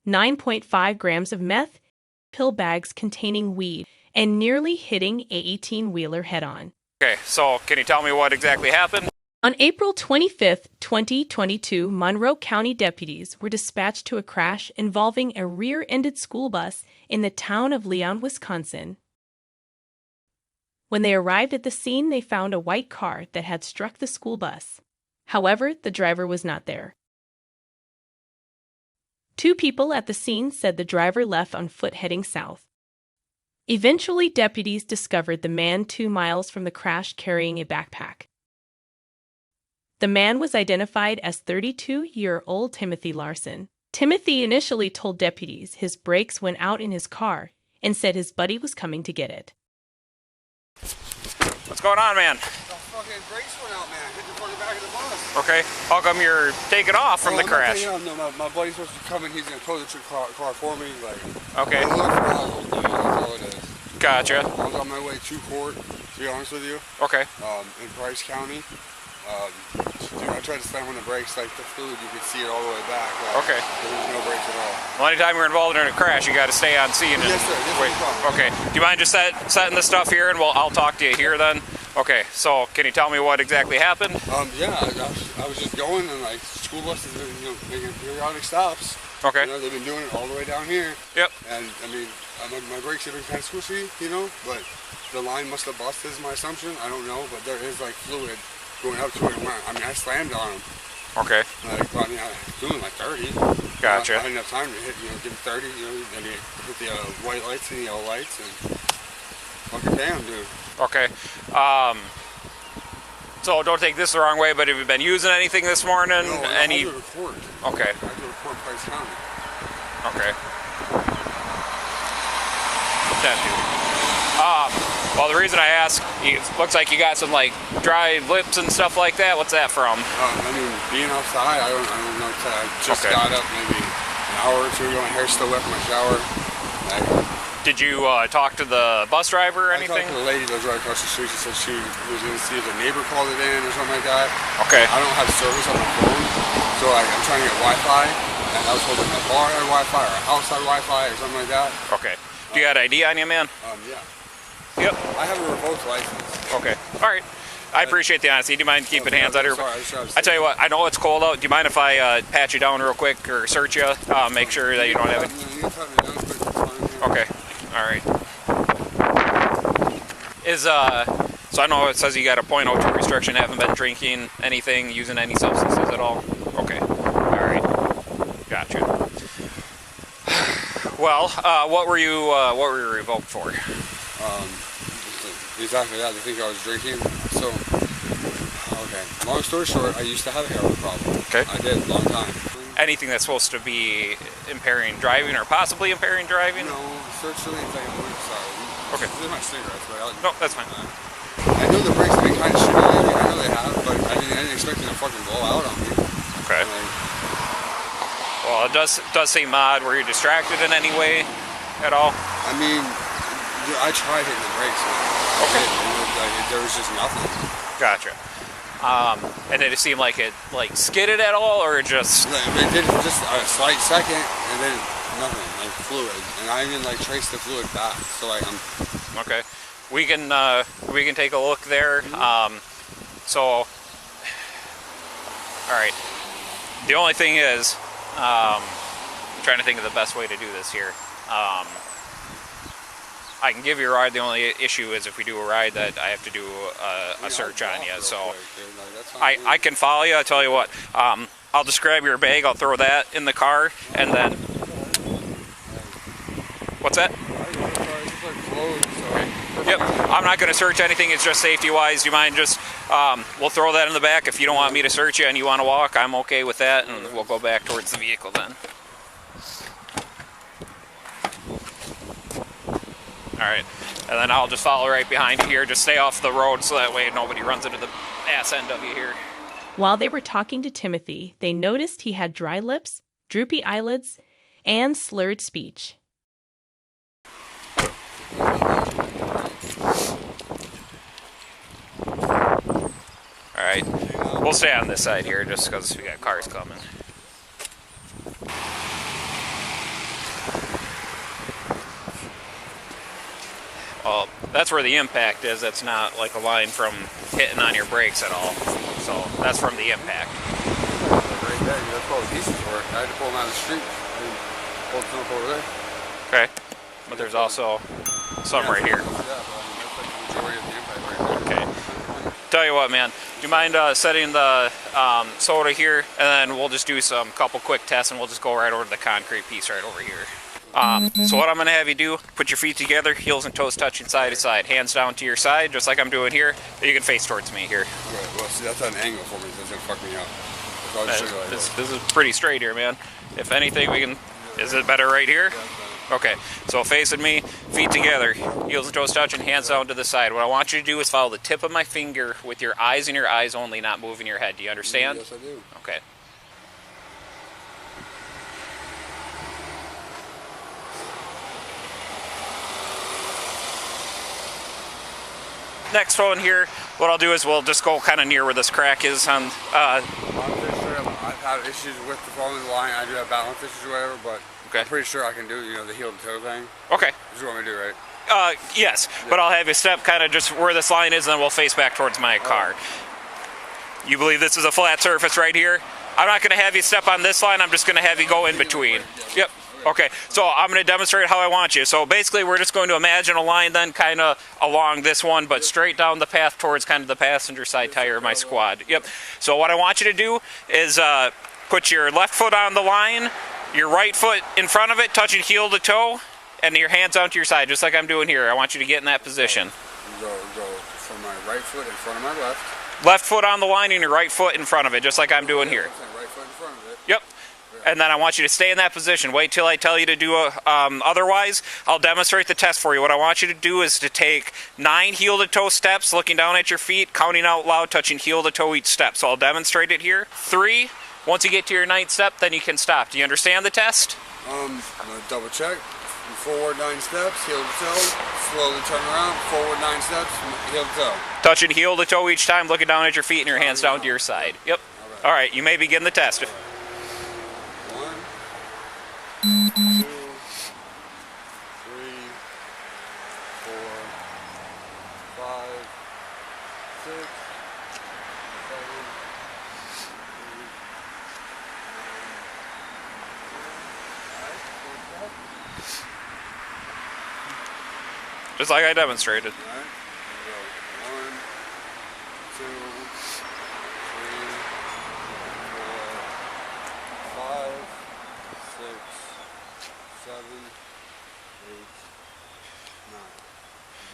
9.5 grams of meth, pill bags containing weed, and nearly hitting a 18-wheeler head-on. Okay, so can you tell me what exactly happened? On April 25, 2022, Monroe County deputies were dispatched to a crash involving a rear-ended school bus in the town of Leon, Wisconsin. When they arrived at the scene, they found a white car that had struck the school bus. However, the driver was not there. Two people at the scene said the driver left on foot heading south. Eventually, deputies discovered the man 2 miles from the crash carrying a backpack. The man was identified as 32-year-old Timothy Larson. Timothy initially told deputies his brakes went out in his car and said his buddy was coming to get it. What's going on, man? The fucking brakes went out, man. Hit the fucking back of the bus. Okay. How come you're taking off from the crash? No, my buddy's supposed to come in. He's gonna tow the car for me. Like, okay. That's all it is. Gotcha. I was on my way to court, to be honest with you. Okay. In Price County. Dude, I tried to slam on the brakes, like the fluid, you could see it all the way back. Like, okay. There was no brakes at all. Well, anytime you're involved in a crash, you got to stay on scene. And yes, sir. Yes, wait. Okay. Do you mind just setting the stuff here, and I'll talk to you here then? Okay. So, can you tell me what exactly happened? Yeah, I was just going, and like school buses, making periodic stops. Okay. They've been doing it all the way down here. Yep. And I mean, my brakes have been kind of squishy, but the line must have busted, is my assumption. I don't know, but there is like fluid going up to it. I mean, I slammed on them. Okay. Like, I mean, I was doing like 30. Gotcha. I didn't have time to hit, give them 30, and you hit the white lights and the yellow lights, and fucking damn, dude. Okay. So don't take this the wrong way, but have you been using anything this morning? No, I do a report. Okay. I do a report in Price County. Okay. That dude. Well, the reason I ask, it looks like you got some like dry lips and stuff like that. What's that from? I mean, being outside, I don't know. I just got up maybe an hour or two ago. My hair's still wet from my shower. Did you talk to the bus driver or anything? I talked to the lady that was right across the street. She said she was going to see if a neighbor called it in or something like that. Okay. I don't have service on my phone, so I'm trying to get Wi-Fi. And I was hoping my bar had Wi-Fi or a house had Wi-Fi or something like that. Okay. Do you got ID on you, man? Yeah. Yep. I have a revoked license. Okay. All right. I appreciate the honesty. Do you mind keeping hands out here? Sorry, I tell you what, I know it's cold out. Do you mind if I pat you down real quick or search you? Make sure that you don't have it. Okay. All right. So I know it says you got a .02 restriction. Haven't been drinking anything, using any substances at all. Okay. All right. Gotcha. Well, what were you revoked for? Exactly that. They think I was drinking. So, okay. Long story short, I used to have a heroin problem. Okay. I did, a long time. Anything that's supposed to be impairing driving or possibly impairing driving? No, search anything. Sorry. Okay. These are my cigarettes, but no, that's fine. I know the brakes have been kind of shitty lately. I know they have, but I didn't expect them to fucking blow out on me. Okay. Well, it does seem odd. Were you distracted in any way at all? I mean, I tried hitting the brakes. Okay. There was just nothing. Gotcha. And did it seem like it skidded at all, or just? It did for just a slight second, and then nothing, like fluid, and I didn't trace the fluid back. So Okay. We can take a look there. So, all right. The only thing is, I'm trying to think of the best way to do this here. I can give you a ride. The only issue is if we do a ride that I have to do a search on you. So I can follow you. I tell you what, I'll just grab your bag. I'll throw that in the car, and then what's that? Yep. I'm not going to search anything. It's just safety-wise. Do you mind just? We'll throw that in the back. If you don't want me to search you and you want to walk, I'm okay with that, and we'll go back towards the vehicle then. All right, and then I'll just follow right behind you here. Just stay off the road so that way nobody runs into the ass end of you here. While they were talking to Timothy, they noticed he had dry lips, droopy eyelids, and slurred speech. All right, we'll stay on this side here just because we got cars coming. Well, that's where the impact is. That's not like a line from hitting on your brakes at all. So that's from the impact. Right there, that's all the pieces were. I had to pull them out of the street. I didn't pull some up over there. Okay. But there's also some right here. Yeah, but that's like the majority of the impact right there. Okay. Tell you what, man. Do you mind setting the soda here, and then we'll just do some couple quick tests, and we'll just go right over to the concrete piece right over here. So what I'm going to have you do, put your feet together, heels and toes touching side to side, hands down to your side, just like I'm doing here. You can face towards me here. Okay, well, see, that's an angle for me, so it's going to fuck me up. So I'll just show you like This is pretty straight here, man. If anything, we can... Is it better right here? Okay, so facing me, feet together, heels and toes touching, hands down to the side. What I want you to do is follow the tip of my finger with your eyes and your eyes only, not moving your head. Do you understand? Yes, I do. Okay. Next one here, what I'll do is we'll just go kind of near where this crack is on... I'm pretty sure I've had issues with the following line. I do have balance issues or whatever, but Okay. I'm pretty sure I can do, the heel to toe thing. Okay. This is what I'm going to do, right? Yes, but I'll have you step kind of just where this line is, and then we'll face back towards my car. You believe this is a flat surface right here? I'm not going to have you step on this line. I'm just going to have you go in between. Yep. Okay, so I'm going to demonstrate how I want you. So basically, we're just going to imagine a line then kind of along this one, but straight down the path towards kind of the passenger side tire of my squad. Yep. So what I want you to do is put your left foot on the line, your right foot in front of it, touching heel to toe, and your hands out to your side, just like I'm doing here. I want you to get in that position. Go from my right foot in front of my left. Left foot on the line and your right foot in front of it, just like I'm doing here. Right foot in front of it. Yep. And then I want you to stay in that position. Wait till I tell you to do otherwise. I'll demonstrate the test for you. What I want you to do is to take 9 heel-to-toe steps, looking down at your feet, counting out loud, touching heel to toe each step. So I'll demonstrate it here. 3. Once you get to your 9th step, then you can stop. Do you understand the test? I'm going to double check. Forward 9 steps, heel to toe. Slowly turn around. Forward 9 steps, heel to toe. Touching heel to toe each time, looking down at your feet and your hands down to your side. Yep. All right, you may begin the test. 1, 2, 3, 4, 5, 6, 7, 8, Just like I demonstrated. All right. 1, 2, 3, 4, 5, 6, 7, 8,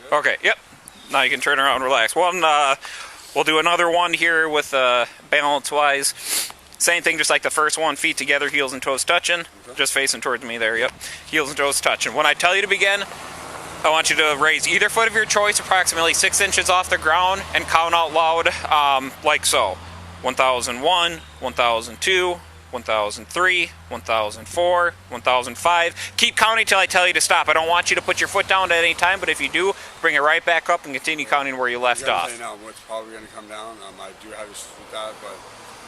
9. Okay, yep. Now you can turn around and relax. We'll do another one here with balance-wise. Same thing, just like the first one, feet together, heels and toes touching. Okay. Just facing towards me there, yep. Heels and toes touching. When I tell you to begin, I want you to raise either foot of your choice approximately 6 inches off the ground and count out loud like so. 1001, 1002, 1003, 1004, 1005. Keep counting till I tell you to stop. I don't want you to put your foot down at any time, but if you do, bring it right back up and continue counting where you left off. Now what's probably going to come down. I do have issues with that, but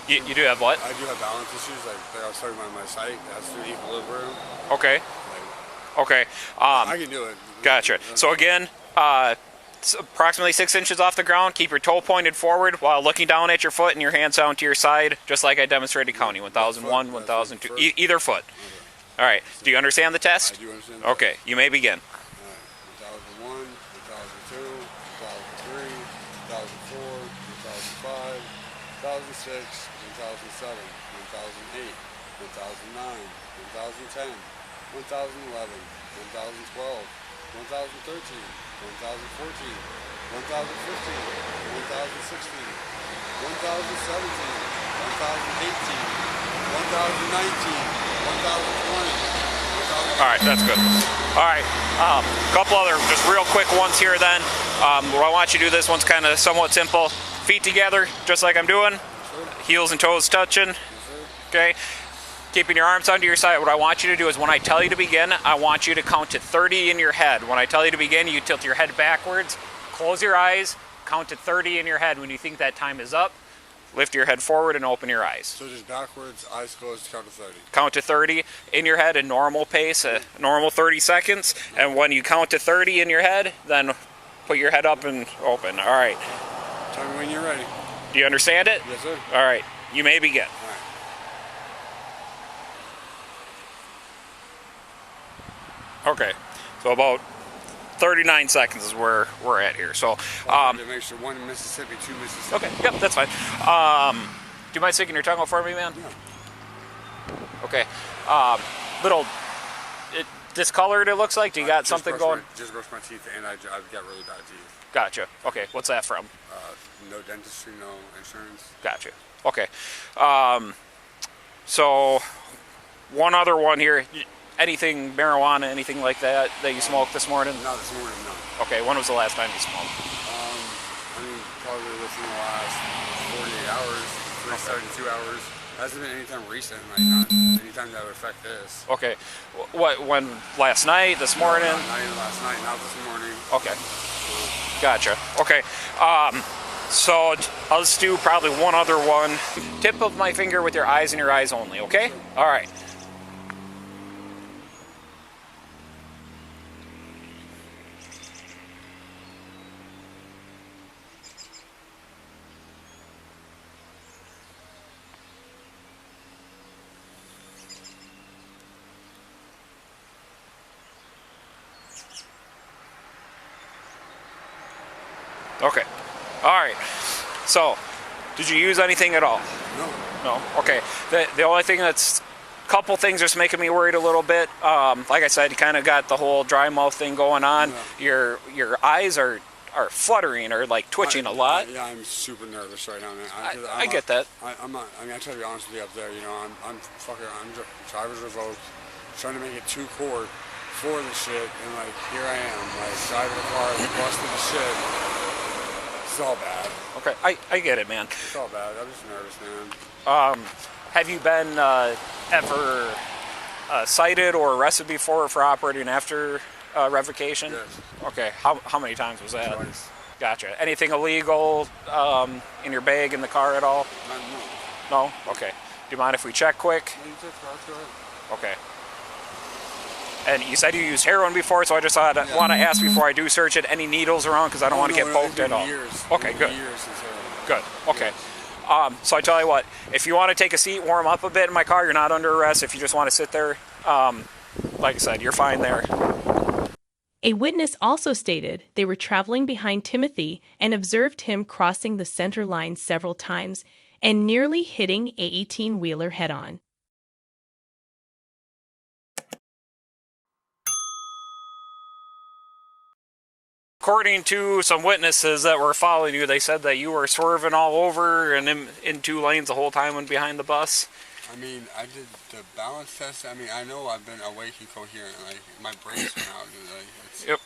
You do have what? I do have balance issues. Like I was talking about my sight, that's through equilibrium. Okay. Like, Okay. I can do it. Gotcha. So again, it's approximately 6 inches off the ground. Keep your toe pointed forward while looking down at your foot and your hands down to your side, just like I demonstrated counting. 1001, 1002, either foot. All right. Do you understand the test? I do understand. Okay. You may begin. 1001, 1002, 1003, 1004, 1005, 1006, 1007, 1008, 1009, 1010, 1011, 1012, 1013, 1014, 1015, 1016, 1017, 1018, 1019, 1020. All right, that's good. All right, a couple other just real quick ones here then. What I want you to do, this one's kind of somewhat simple. Feet together, just like I'm doing. Heels and toes touching. Okay. Keeping your arms under your side. What I want you to do is when I tell you to begin, I want you to count to 30 in your head. When I tell you to begin, you tilt your head backwards, close your eyes, count to 30 in your head. When you think that time is up, lift your head forward and open your eyes. So just backwards, eyes closed, count to 30. Count to 30 in your head in normal pace, a normal 30 seconds. And when you count to 30 in your head, then put your head up and open. All right. Tell me when you're ready. Do you understand it? Yes, sir. All right. You may begin. All right. Okay. So about 39 seconds is where we're at here. So, To make sure 1 Mississippi, 2 Mississippi. okay. Yep, that's fine. Do you mind sticking your tongue out for me, man? Yeah. Okay. Little discolored, it looks like. Do you got something going? Just brush my teeth, and I've got really bad teeth. Gotcha. Okay. What's that from? No dentistry, no insurance. Gotcha. Okay. So, one other one here. Anything marijuana, anything like that you smoked this morning? Not this morning, no. Okay. When was the last time you smoked? I mean, probably within the last 48 hours, 72 hours. Hasn't been anytime recent, like not anytime that would affect this. Okay. When last night, this morning? Not even last night, not this morning. Okay. Gotcha. Okay. So I'll just do probably one other one. Tip of my finger with your eyes and your eyes only, okay? All right. Okay. All right. So, did you use anything at all? No. No. Okay. The only thing that's couple things just making me worried a little bit. Like I said, you kind of got the whole dry mouth thing going on. Yeah. Your eyes are fluttering or like twitching a lot. Yeah, I'm super nervous right now, man. I get that. I'm not. I mean, I try to be honest with you up there. You know, I'm driver's revoked. Trying to make it 2 court for the shit, and like here I am, like driving the car, busting the shit. It's all bad. Okay, I get it, man. It's all bad. I'm just nervous, man. Have you been ever cited or arrested before for operating after revocation? Yes. Okay, how many times was that? Twice. Gotcha. Anything illegal in your bag in the car at all? No. No? Okay. Do you mind if we check quick? No, you took car, go ahead. Okay. And you said you used heroin before, so I just want to ask before I do search it, any needles around, because I don't want to get poked at all. Years. Okay, good. Years since heroin. Good. Okay. So I tell you what, if you want to take a seat, warm up a bit in my car, you're not under arrest. If you just want to sit there, like I said, you're fine there. A witness also stated they were traveling behind Timothy and observed him crossing the center line several times and nearly hitting a 18-wheeler head-on. According to some witnesses that were following you, they said that you were swerving all over and in 2 lanes the whole time when behind the bus. I mean, I did the balance test. I mean, I know I've been awake and coherent. Like, my brakes went out. Dude. Like, it's... Yep.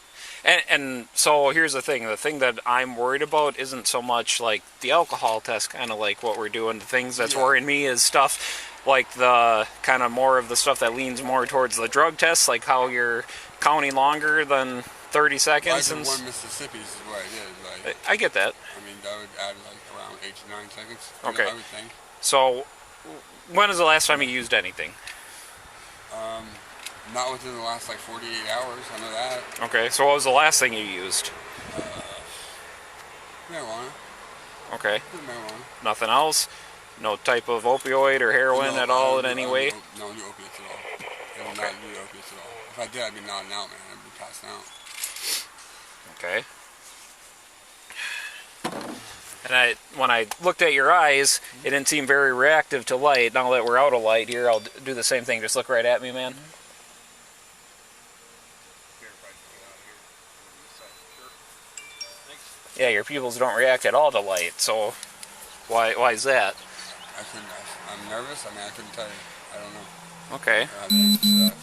And so here's the thing that I'm worried about isn't so much like the alcohol test, kind of like what we're doing. The things that's worrying me is stuff like the kind of more of the stuff that leans more towards the drug test, like how you're counting longer than 30 seconds. Well, I did 1 Mississippi is what I did. Like, I get that. I mean, that would add like around 8 to 9 seconds. Okay. You know, I would think. So when is the last time you used anything? Not within the last like 48 hours. I know that. Okay. So what was the last thing you used? Marijuana. Okay. Marijuana. Nothing else? No type of opioid or heroin at all in any way? No new opiates at all. Okay. Not new opiates at all. If I did, I'd be nodding out, man. I'd be passing out. Okay. And when I looked at your eyes, it didn't seem very reactive to light. Now that we're out of light here, I'll do the same thing. Just look right at me, man. Yeah, your pupils don't react at all to light, so why is that? I'm nervous. I mean, I couldn't tell you. I don't know. Okay. I have the answers to that.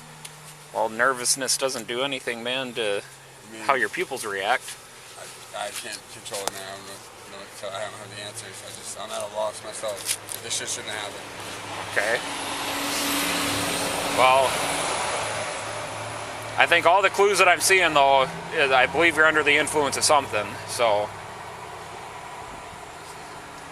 Well, nervousness doesn't do anything, man, to how your pupils react. I can't control it, man. I don't know. I don't have the answers. I'm at a loss myself. This shit shouldn't happen. Okay. Well, I think all the clues that I'm seeing, though, is I believe you're under the influence of something. So,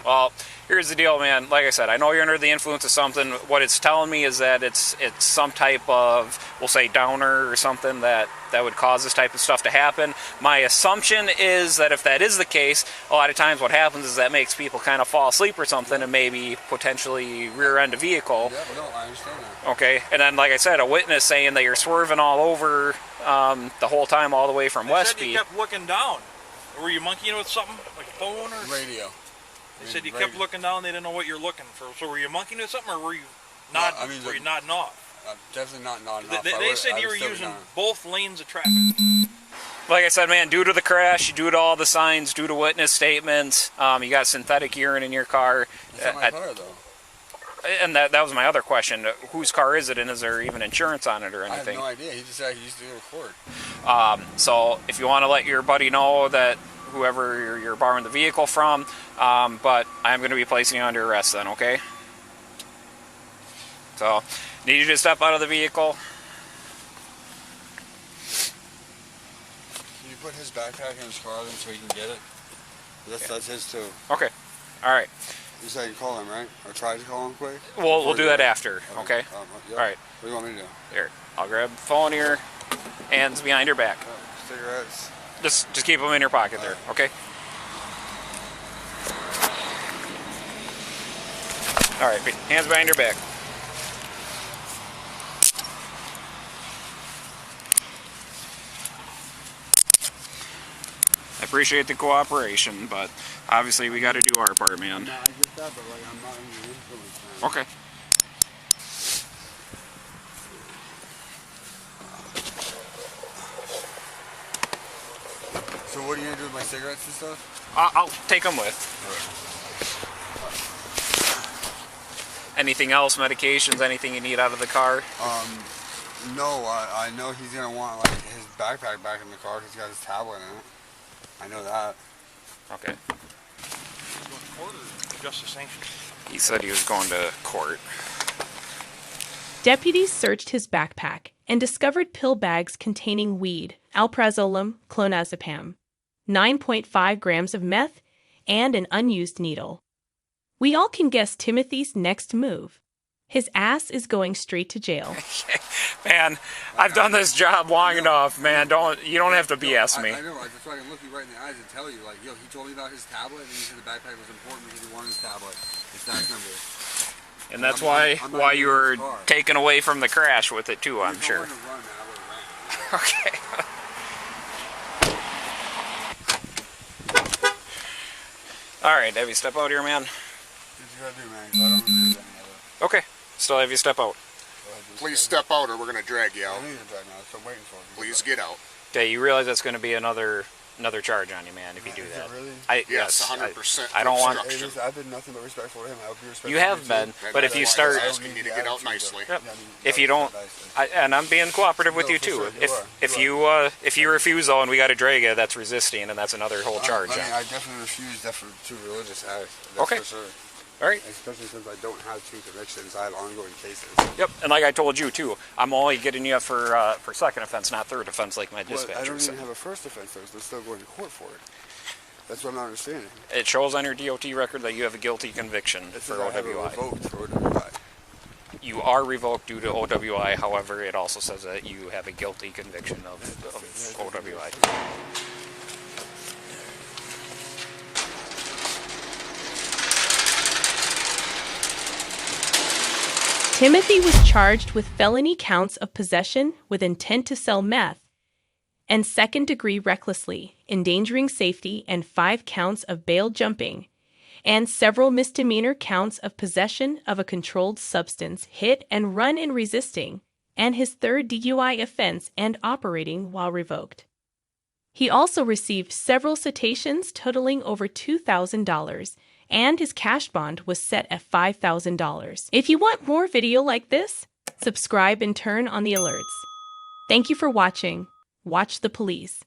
well, here's the deal, man. Like I said, I know you're under the influence of something. What it's telling me is that it's some type of, we'll say, downer or something that would cause this type of stuff to happen. My assumption is that if that is the case, a lot of times what happens is that makes people kind of fall asleep or something and maybe potentially rear-end a vehicle. Yeah, no, I understand that. Okay, and then, like I said, a witness saying that you're swerving all over the whole time all the way from Westby. You kept looking down. Were you monkeying with something, like a phone or? Radio. They said you kept looking down. They didn't know what you're looking for. So were you monkeying with something, or were you not? No, were you nodding off? Definitely not nodding off. They said you were using both lanes of traffic. Like I said, man, due to the crash, due to all the signs, due to witness statements, you got synthetic urine in your car. It's not my car, though. And that was my other question. Whose car is it, and is there even insurance on it or anything? I have no idea. He just said he used to go to court. So if you want to let your buddy know that whoever you're borrowing the vehicle from, but I'm going to be placing you under arrest then, okay? So, need you to step out of the vehicle. Can you put his backpack in his car then so he can get it? That's his too. Okay. All right. You said you call him, right? Or try to call him quick? We'll do that after, okay? Yeah. All right. What do you want me to do? Here, I'll grab the phone here, hands behind your back. Cigarettes. Just keep them in your pocket there, okay? All right, hands behind your back. I appreciate the cooperation, but obviously we got to do our part, man. No, I get that, but like I'm not in the influence, man. Okay. So what are you gonna do with my cigarettes and stuff? I'll take them with. Anything else, medications, anything you need out of the car? No, I know he's gonna want like his backpack back in the car because he's got his tablet in it. I know that. Okay. Court or just a sanction? He said he was going to court. Deputies searched his backpack and discovered pill bags containing weed, alprazolam, clonazepam, 9.5 grams of meth, and an unused needle. We all can guess Timothy's next move. His ass is going straight to jail. Man, I've done this job long enough, man. You don't have to BS me. I know. That's why I can look you right in the eyes and tell you, like, yo, he told me about his tablet, and he said the backpack was important because he wanted his tablet. It's that simple. And that's why you were taken away from the crash with it too, I'm sure. Okay. All right, have you step out here, man? What you gotta do, man? 'Cause I don't really do that. Okay, still have you step out. Please step out or we're going to drag you I out. need to drive now, so I'm waiting for him. Please get out. Okay, you realize that's going to be another charge on you, man, if you do Is it that. really? Yes, 100%. I don't want. obstruction. Hey, listen, I've been nothing but respectful to him. I hope you're respectful You to have me, been, too. but if you That's start, why I was asking you to get out nicely. Yep. Yeah, I mean, If you don't, and I'm being cooperative with No, you for too. sure, you If you refuse though, and we got to drag you, that's resisting, and that's another whole charge. I mean, I definitely refuse that for two religious acts. That's Okay. for sure. All right. Especially since I don't have two convictions, I have ongoing cases. Yep. And like I told you too, I'm only getting you up for second offense, not third offense, like my But I dispatcher don't said. even have a first offense, though, so they're still going to court for it. That's what I'm not understanding. It shows on your DOT record that you have a guilty conviction It for says I have it OWI. revoked for OWI. You are revoked due to OWI. However, it also says that you have a guilty conviction of OWI. Timothy was charged with felony counts of possession with intent to sell meth and second-degree recklessly endangering safety and 5 counts of bail jumping and several misdemeanor counts of possession of a controlled substance, hit and run in resisting, and his third DUI offense and operating while revoked. He also received several citations totaling over $2,000, and his cash bond was set at $5,000. If you want more video like this, subscribe and turn on the alerts. Thank you for watching. Watch the police.